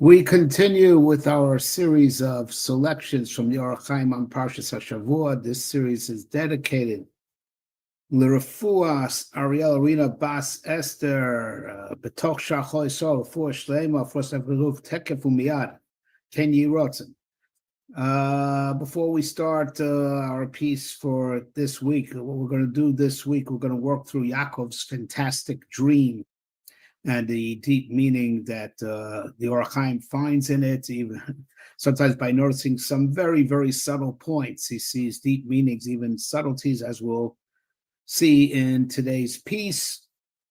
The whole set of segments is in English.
We continue with our series of selections from the haChaim on Parshas HaShavua. This series is dedicated lirfua Ariel Rína Bas Esther Betושח לרפואה שלמה first תקף ומייד כן יהי רצון. Before we start our piece for this week, what we're going to do this week, we're going to work through Yaakov's fantastic dream and the deep meaning that the haChaim finds in it, even sometimes by noticing some very, very subtle points. He sees deep meanings, even subtleties, as we'll see in today's piece.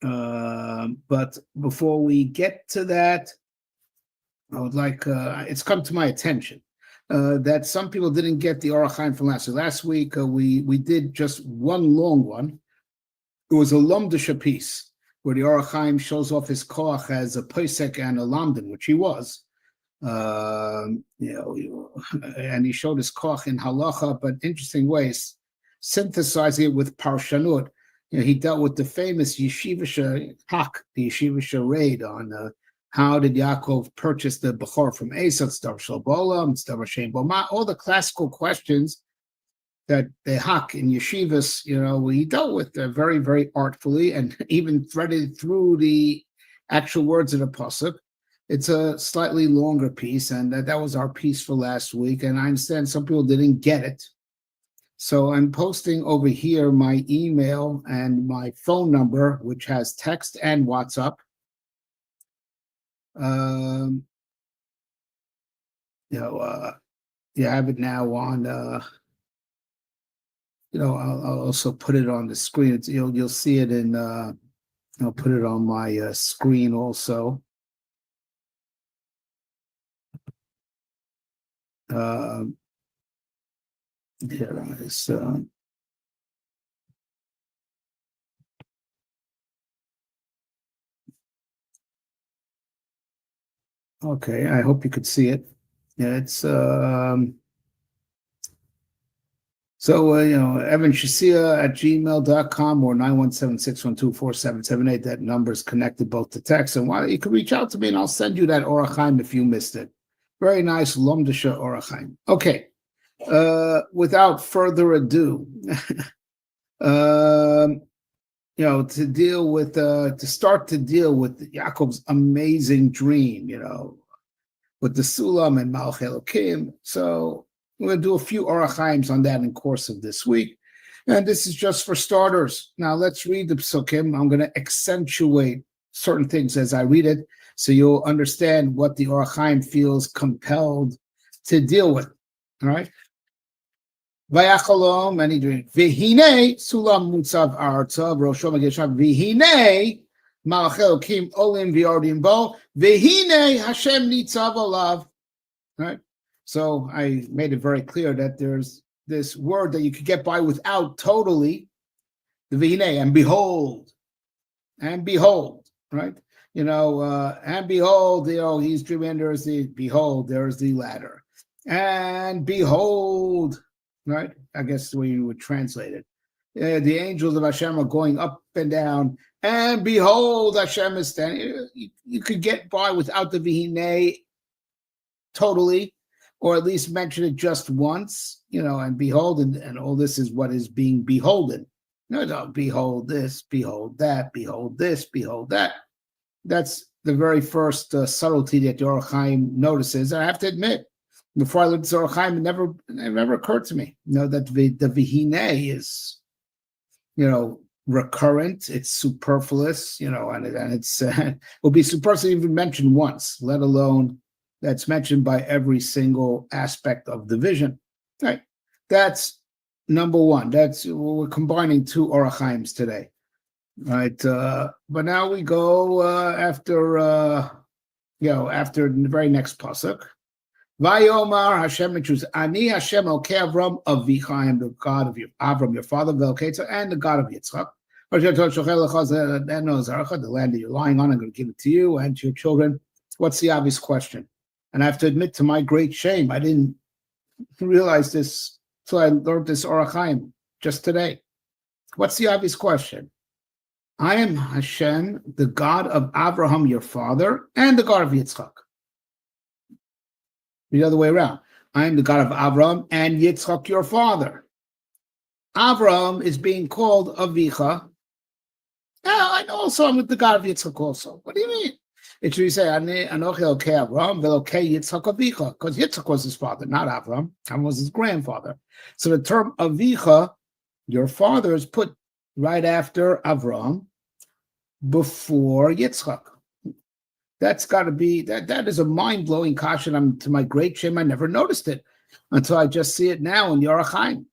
But before we get to that, I would like, it's come to my attention that some people didn't get the haChaim from last week. Last week, we did just one long one. It was a Lomdisha piece, where the haChaim shows off his koach as a posek and a lamdan, which he was, and he showed his koach in halacha, but interesting ways, synthesizing it with parshanut. He dealt with the famous yeshivisha hak, the yeshivisha raid on how did Yaakov purchase the bechor from Esav, Stav Shel Bolam, Stav Shem Boma, all the classical questions that they hak in yeshivas, he dealt with very, very artfully and even threaded through the actual words of the pasuk. It's a slightly longer piece, and that was our piece for last week. And I understand some people didn't get it. So I'm posting over here my email and my phone number, which has text and WhatsApp. You have it now on... I'll also put it on the screen. You'll see it in. I'll put it on my screen also. There it is. Okay, I hope you could see it. Yeah, it's. So, Evan Shasia at gmail.com or 917-612-4778. That number is connected both to text. And you can reach out to me and I'll send you that haChaim if you missed it. Very nice Lomdisha haChaim. Okay. Without further ado, to start to deal with Yaakov's amazing dream, with the Sulam and Malach Elokim. So, we're going to do a few haChaims on that in the course of this week. And this is just for starters. Now let's read the psukim. I'm going to accentuate certain things as I read it, so you'll understand what the haChaim feels compelled to deal with. All right? Vayachalom, and he dreamed. V'hinei sulam mutzav artzav rosho mageshav. V'hinei malach elokim olim v'yordim bo. V'hinei Hashem nitzav olav. All right? So I made it very clear that there's this word that you could get by without totally, the v'hinei, and behold, right? And behold, he's dreaming, there's the behold, there's the ladder. And behold, right? I guess the way you would translate it. The angels of Hashem are going up and down, and behold, Hashem is standing. You could get by without the v'hinei totally, or at least mention it just once, and behold, and all this is what is being beholden. No, behold this, behold that, behold this, behold that. That's the very first subtlety that the haChaim notices. And I have to admit, before I looked at the haChaim, it never occurred to me, that the v'hinei is, recurrent, it's superfluous, and it's will be superfluous to even mention once, let alone that's mentioned by every single aspect of the vision. Right? That's number one. We're combining two haChaims today. Right? But now we go after the very next pasuk. Vayomar Hashem choose Ani Hashem Elkei Avram Avicha, I am the God of Avram, your father, Velkeitza, and the God of Yitzchak. The land that you're lying on, I'm going to give it to you and to your children. What's the obvious question? And I have to admit, to my great shame, I didn't realize this until I learned this haChaim just today. What's the obvious question? I am Hashem, the God of Abraham, your father, and the God of Yitzchak. The other way around. I am the God of Avram and Yitzchak, your father. Avram is being called Avicha. And also I'm with the God of Yitzchak also. What do you mean? It should say, Anochi Elokei Avram, Velokei Yitzchak Avicha, because Yitzchak was his father, not Avram. Avram was his grandfather. So the term Avicha, your father, is put right after Avram, before Yitzchak. That's got to be, that is a mind-blowing caution. To my great shame, I never noticed it until I just see it now in haChaim.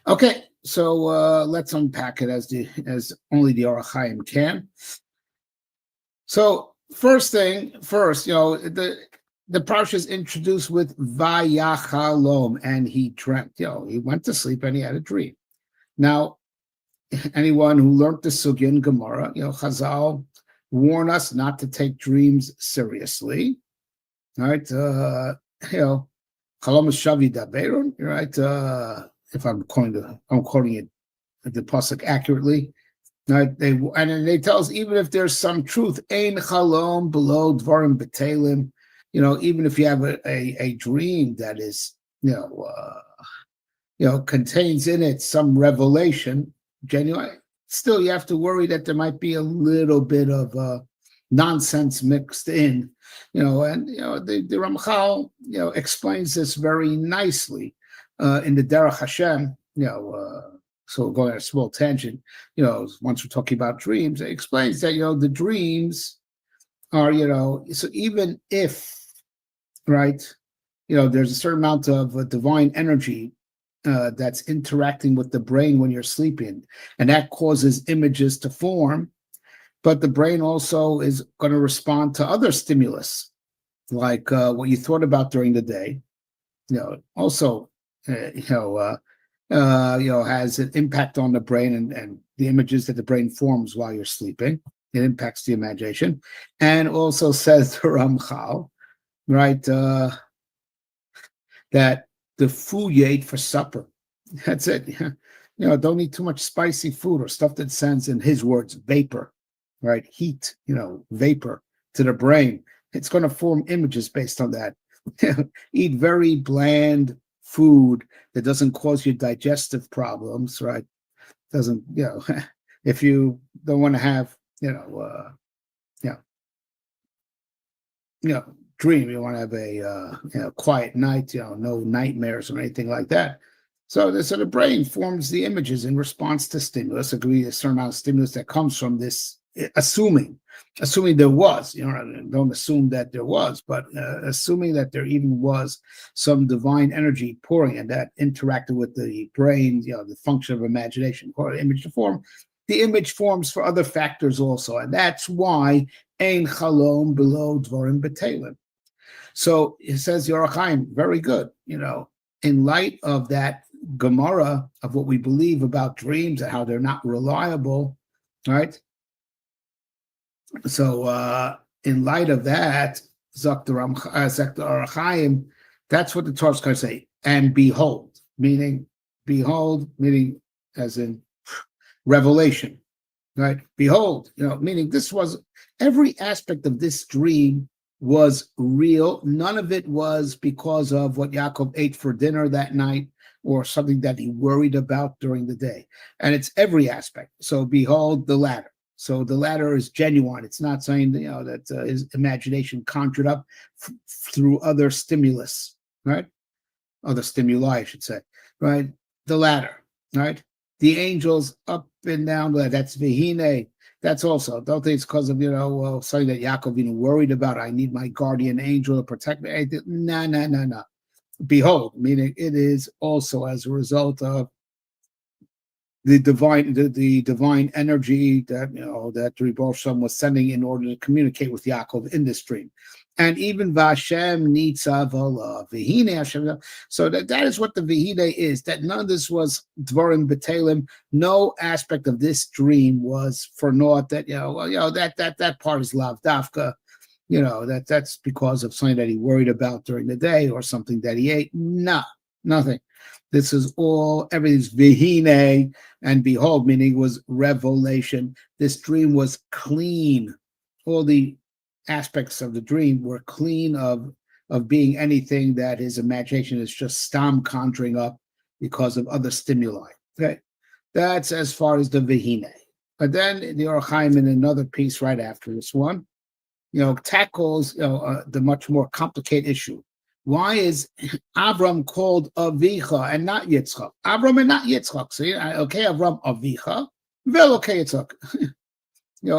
Okay, so let's unpack it as only the haChaim can. So first, the parsha is introduced with Vayachalom, and he dreamt. He went to sleep and he had a dream. Now, anyone who learned the sugya in Gemara, Chazal warn us not to take dreams seriously. Right? Chalom shavi daberun. Right? If I'm quoting it, the pasuk accurately. Right? They tell us even if there's some truth, ein chalom below dvarim betelim. Even if you have a dream that is, contains in it some revelation, genuine, still you have to worry that there might be a little bit of nonsense mixed in, the Ramchal, explains this very nicely in the Derech Hashem, so going on a small tangent, once we're talking about dreams, it explains that, the dreams are, so even if, right, there's a certain amount of divine energy that's interacting with the brain when you're sleeping, and that causes images to form, but the brain also is going to respond to other stimulus, like what you thought about during the day, also, has an impact on the brain and the images that the brain forms while you're sleeping. It impacts the imagination, and also says the Ramchal, right, that the food you ate for supper, that's it. Don't eat too much spicy food or stuff that sends, in his words, vapor, right? Heat, vapor to the brain. It's going to form images based on that. Eat very bland food that doesn't cause you digestive problems, right? Doesn't, if you don't want to have, dream, you want to have a quiet night, no nightmares or anything like that. So the brain forms the images in response to stimulus. It could be a certain amount of stimulus that comes from this, assuming there was, don't assume that there was, but assuming that there even was some divine energy pouring and that interacted with the brain, the function of imagination, or image to form. The image forms for other factors also, and that's why ein chalom below dvarim betelim. So it says haChaim, very good. In light of that Gemara of what we believe about dreams and how they're not reliable, right? So in light of that, Zok haChaim, that's what the Torah is going to say. And behold, meaning as in revelation, right? Behold, meaning this was, every aspect of this dream was real. None of it was because of what Yaakov ate for dinner that night or something that he worried about during the day. And it's every aspect. So behold the latter. So the latter is genuine. It's not saying that his imagination conjured up through other stimulus, right? Other stimuli, I should say, right? The latter, right? The angels up and down, that's Vehine. That's also, don't think it's because of, something that Yaakov worried about. I need my guardian angel to protect me. No. Behold, meaning it is also as a result of the divine energy that, that Rebbe Shem was sending in order to communicate with Yaakov in this dream. And even Vashem Nitzav Allah, Vihine Hashem. So that is what the Vihine is, that none of this was Dvarim Betelim. No aspect of this dream was for naught, that, that part is Lav Dafka, that's because of something that he worried about during the day or something that he ate. No, nothing. This is all, everything's Vihine, and behold, meaning was revelation. This dream was clean. All the aspects of the dream were clean of being anything that his imagination is just stam conjuring up because of other stimuli. Okay, that's as far as the Vehine. But then the haChaim in another piece right after this one, tackles the much more complicated issue. Why is Avram called Avicha and not Yitzchak? Avram and not Yitzchak. So, okay, Avram Avicha, well, okay, Yitzchak.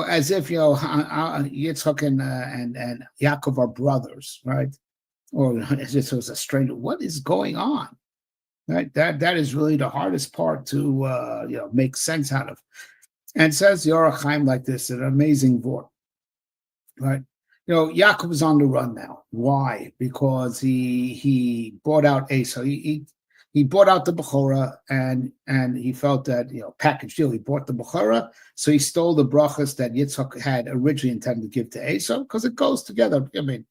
As if Yitzchak and Yaakov are brothers, right? Or as if it was a stranger. What is going on? Right? That is really the hardest part to make sense out of. And says the haChaim like this, an amazing word. Right? Yaakov is on the run now. Why? Because he bought out Esau. He bought out the Bechorah, and he felt that package deal. He bought the Bechorah, so he stole the brachas that Yitzchak had originally intended to give to Esau, because it goes together. I mean,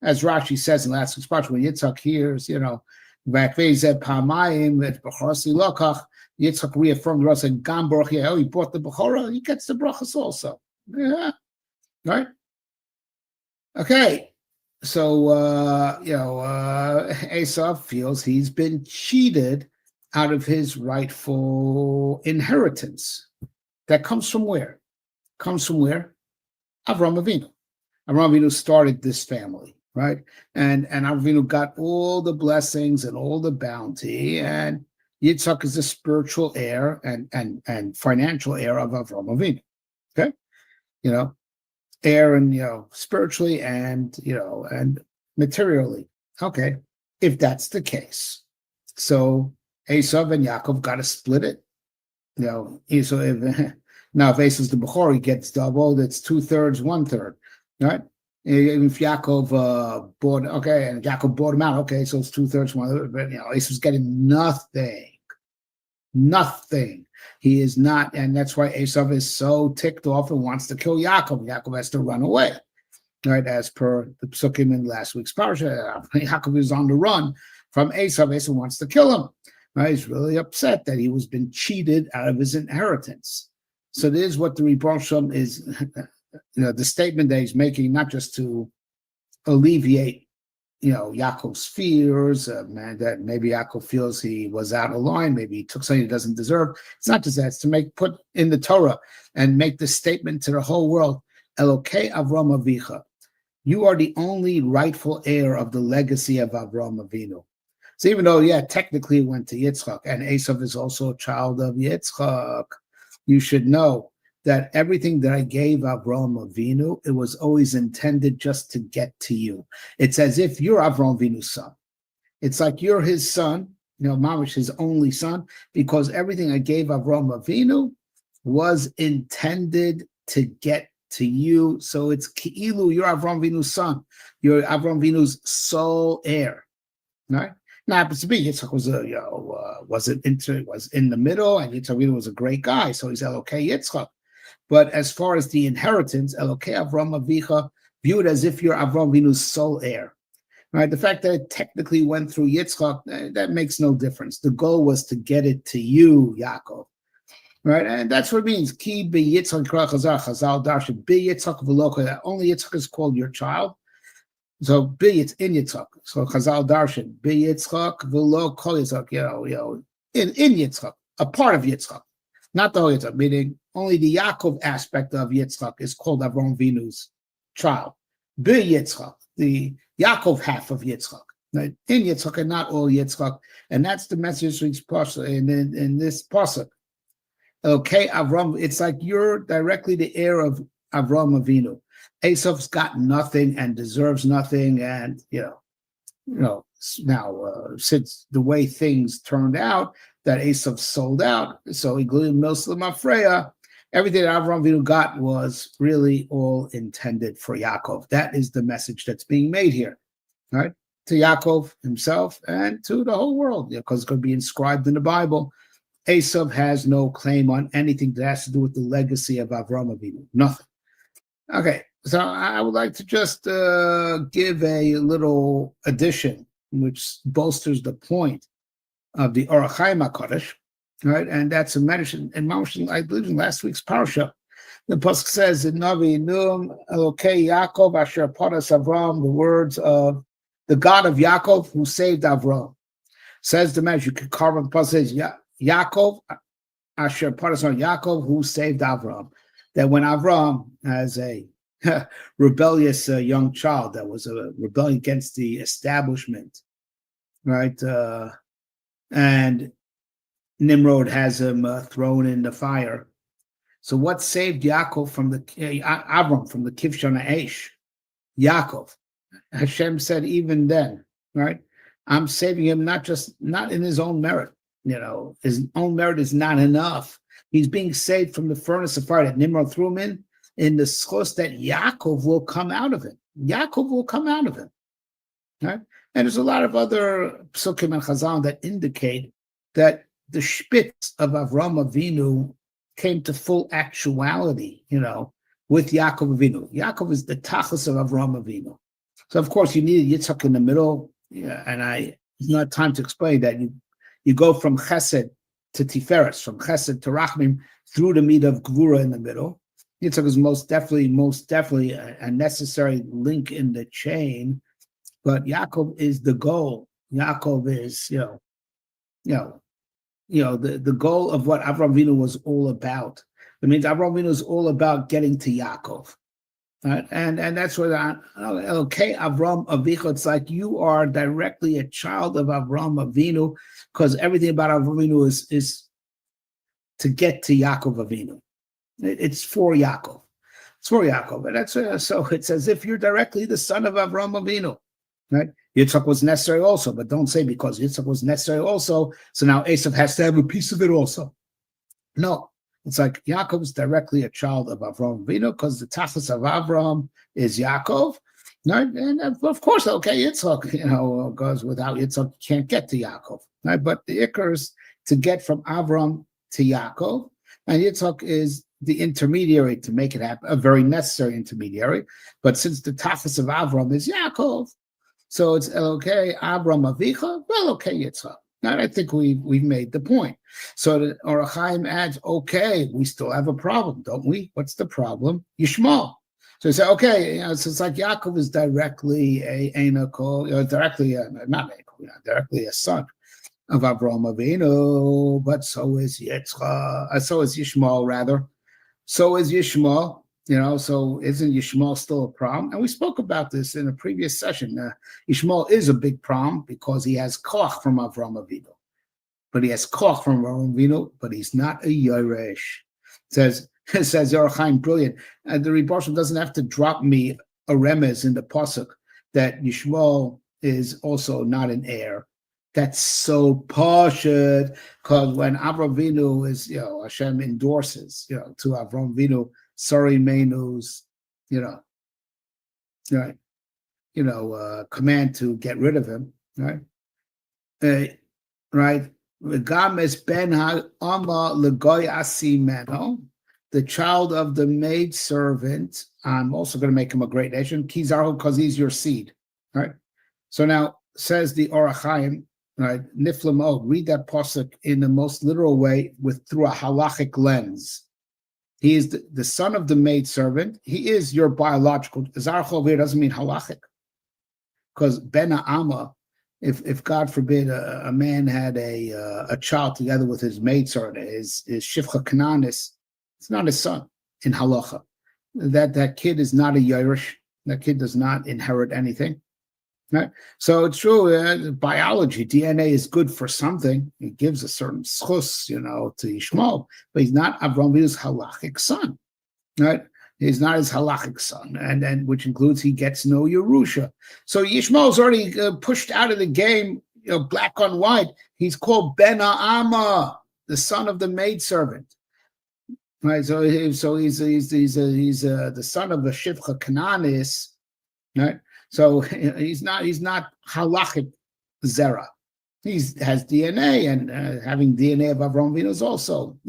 as Rashi says in last week's parsha, when Yitzchak hears, Vayeitzei pamayim et bechorasi lokach, Yitzchak reaffirmed the brachas and gam baruch Yehu. He bought the Bechorah, he gets the brachas also. Yeah, right. Okay, so Esau feels he's been cheated out of his rightful inheritance. That comes from where? Comes from where? Avraham Avinu. Avraham Avinu started this family, right? And Avraham Avinu got all the blessings and all the bounty, and Yitzchak is the spiritual heir and financial heir of Avraham Avinu. Okay, heir and spiritually and and materially. Okay, if that's the case, so Esau and Yaakov got to split it. Esau, now if Esau's the Bechor, he gets double. That's 2/3, 1/3, right? If Yaakov bought, okay, and Yaakov bought him out, okay, so it's 2/3, 1/3. But Esau's getting nothing. He is not, and that's why Esau is so ticked off and wants to kill Yaakov. Yaakov has to run away, right? As per the psukim in last week's parsha, Yaakov is on the run from Esau. Esau wants to kill him. Right? He's really upset that he was been cheated out of his inheritance. So this is what the Rebbe Shem is, the statement that he's making, not just to alleviate, Yaakov's fears, that maybe Yaakov feels he was out of line, maybe he took something he doesn't deserve. It's not just that; it's to put in the Torah and make this statement to the whole world: Elokei Avram Avicha, you are the only rightful heir of the legacy of Avram Avinu. So even though, technically it went to Yitzchak, and Esau is also a child of Yitzchak, you should know that everything that I gave Avraham Avinu, it was always intended just to get to you. It's as if you're Avraham Avinu's son. It's like you're his son, Mamish, his only son, because everything I gave Avraham Avinu was intended to get to you. So it's Ki'ilu, you're Avraham Avinu's son. You're Avraham Avinu's sole heir, right? Now happens to be Yitzchak was was in the middle, and Yitzchak Avinu was a great guy, so he's Elokei Yitzchak. But as far as the inheritance, Elokei Avram Avicha, viewed as if you're Avram Avinu's sole heir. Right? The fact that it technically went through Yitzchak, that makes no difference. The goal was to get it to you, Yaakov. Right? And that's what it means. Ki be Yitzchak Chazal Darshan, be Yitzchak V'loka, that only Yitzchak is called your child. So be it's in Yitzchak. So Chazal Darshan, be Yitzchak V'lo Kol Yitzchak, in Yitzchak, a part of Yitzchak. Not the whole Yitzchak, meaning only the Yaakov aspect of Yitzchak is called Avram Avinu's child. Be Yitzchak, the Yaakov half of Yitzchak. Right? In Yitzchak and not all Yitzchak. And that's the message in this pasuk. Okay, Avram, it's like you're directly the heir of Avram Avinu. Esau's got nothing and deserves nothing. And, now, since the way things turned out, that Esau sold out, so he glued Milslim Afreya. Everything that Avraham Avinu got was really all intended for Yaakov. That is the message that's being made here, right? To Yaakov himself and to the whole world, because it's going to be inscribed in the Bible. Esau has no claim on anything that has to do with the legacy of Avraham Avinu. Nothing. Okay, so I would like to just give a little addition, which bolsters the point of the haChaim HaKadosh, right? And that's a mention, and I believe in last week's parsha, The pasuk says in Navi Num Elokei Yaakov Asher Paras Avram, the words of the God of Yaakov who saved Avram. Says the man, you could carve on the pasuk says Yaakov Asher Paras Yaakov who saved Avram. That when Avram, as a rebellious young child that was a rebellion against the establishment, right? And Nimrod has him thrown in the fire. So what saved Yaakov from the Avram from the Kivshon Aish? Yaakov. Hashem said even then, right? I'm saving him not in his own merit. His own merit is not enough. He's being saved from the furnace of fire that Nimrod threw him in the zchus that Yaakov will come out of it. Yaakov will come out of it, right? And there's a lot of other psukim and chazal that indicate that the spitz of Avram Avinu came to full actuality, with Yaakov Avinu. Yaakov is the tachlis of Avram Avinu. So of course you need Yitzchak in the middle, and it's not time to explain that you go from Chesed to Tiferes, from Chesed to Rachmim through the meat of Gvura in the middle. Yitzchak is most definitely a necessary link in the chain, but Yaakov is the goal. Yaakov is, the goal of what Avraham Avinu was all about. It means Avraham Avinu is all about getting to Yaakov, right? And that's what okay, Avram Avicha. It's like you are directly a child of Avram Avinu, because everything about Avram Avinu is to get to Yaakov Avinu. It's for Yaakov. It's for Yaakov, and that's so. It's as if you're directly the son of Avram Avinu, right? Yitzchak was necessary also, but don't say because Yitzchak was necessary also, so now Esav has to have a piece of it also. No, it's like Yaakov is directly a child of Avram Avinu because the tachlis of Avram is Yaakov, right? And of course, okay, Yitzchak, goes without Yitzchak, can't get to Yaakov, right? But the ikar is to get from Avram to Yaakov, and Yitzchak is the intermediary to make it happen, a very necessary intermediary. But since the tachlis of Avram is Yaakov, so it's okay, Avram Avicha, well, okay, Yitzchak. Now I think we've made the point. So the haChaim adds, okay, we still have a problem, don't we? What's the problem? Yishmael. So you say, okay, so it's like Yaakov is directly directly a son of Avraham Avinu, but so is Yitzchak, so is Yishmael rather. So is Yishmael. So isn't Yishmael still a problem? And we spoke about this in a previous session. Yishmael is a big problem because he has koach from Avram Avinu. But he has koach from Avram Avinu, but he's not a Yoresh. It says haChaim, brilliant. And the Rebbe doesn't have to drop me a remez in the pasuk that Yishmael is also not an heir. That's so pashut, because when Avram Avinu is, Hashem endorses, to Avram Avinu, sorry, Menu's, command to get rid of him, right? Right? The child of the maid servant, I'm also going to make him a great nation, Kizarhu, because he's your seed, right? So now says the haChaim, right? Niflamo, read that pasuk in the most literal way through a halachic lens. He is the son of the maid servant. He is your biological. Zarchov here doesn't mean halachic, because ben ha'ama, if God forbid a man had a child together with his maid servant, his shifcha kananis, it's not his son in halacha. That kid is not a Yerush. That kid does not inherit anything. Right? So it's true, biology, DNA is good for something. It gives a certain schus, to Yishmael, but he's not Avraham Avinu's halachic son, right? He's not his halachic son, and which includes he gets no Yerusha. So Yishmael's already pushed out of the game, black on white. He's called Ben Ha'ama, the son of the maidservant, right? So he's the son of the Shivcha Kananis, right? So he's not halachic zera. He has DNA, and having DNA of Avraham Avinu is also,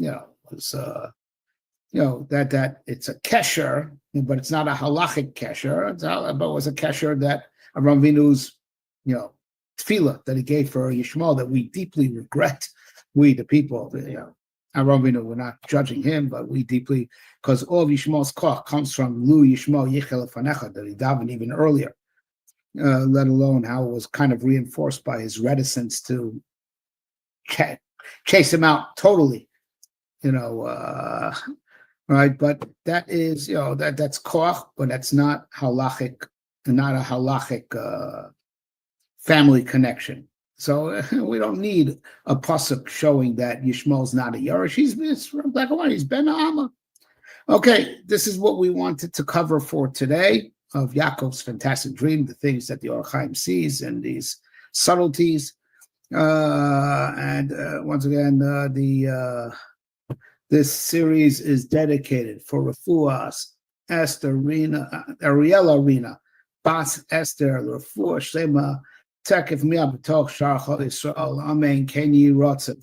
that it's a kesher, but it's not a halachic kesher. But it was a kesher that Avraham Avinu's, tefillah that he gave for Yishmael that we deeply regret, we the people, we're not judging him, but we deeply, because all of Yishmael's koch comes from Lu Yishmael Yichel Fanecha, that he davened even earlier, let alone how it was kind of reinforced by his reticence to chase him out totally, right? But that is, that's koch, but that's not halachic, not a halachic family connection. So we don't need a pasuk showing that Yishmael's not a Yerush. He's black and white. He's Ben Amma. Okay, this is what we wanted to cover for today of Yaakov's fantastic dream, the things that the haChaim sees and these subtleties. And once again, this series is dedicated for Rafua, Aster, Rína, Ariella, Rína, Bas, Aster, Lrafua, Shlema, Tekef Mia Betושח Israel. Amen. Ken Yi Ratzon.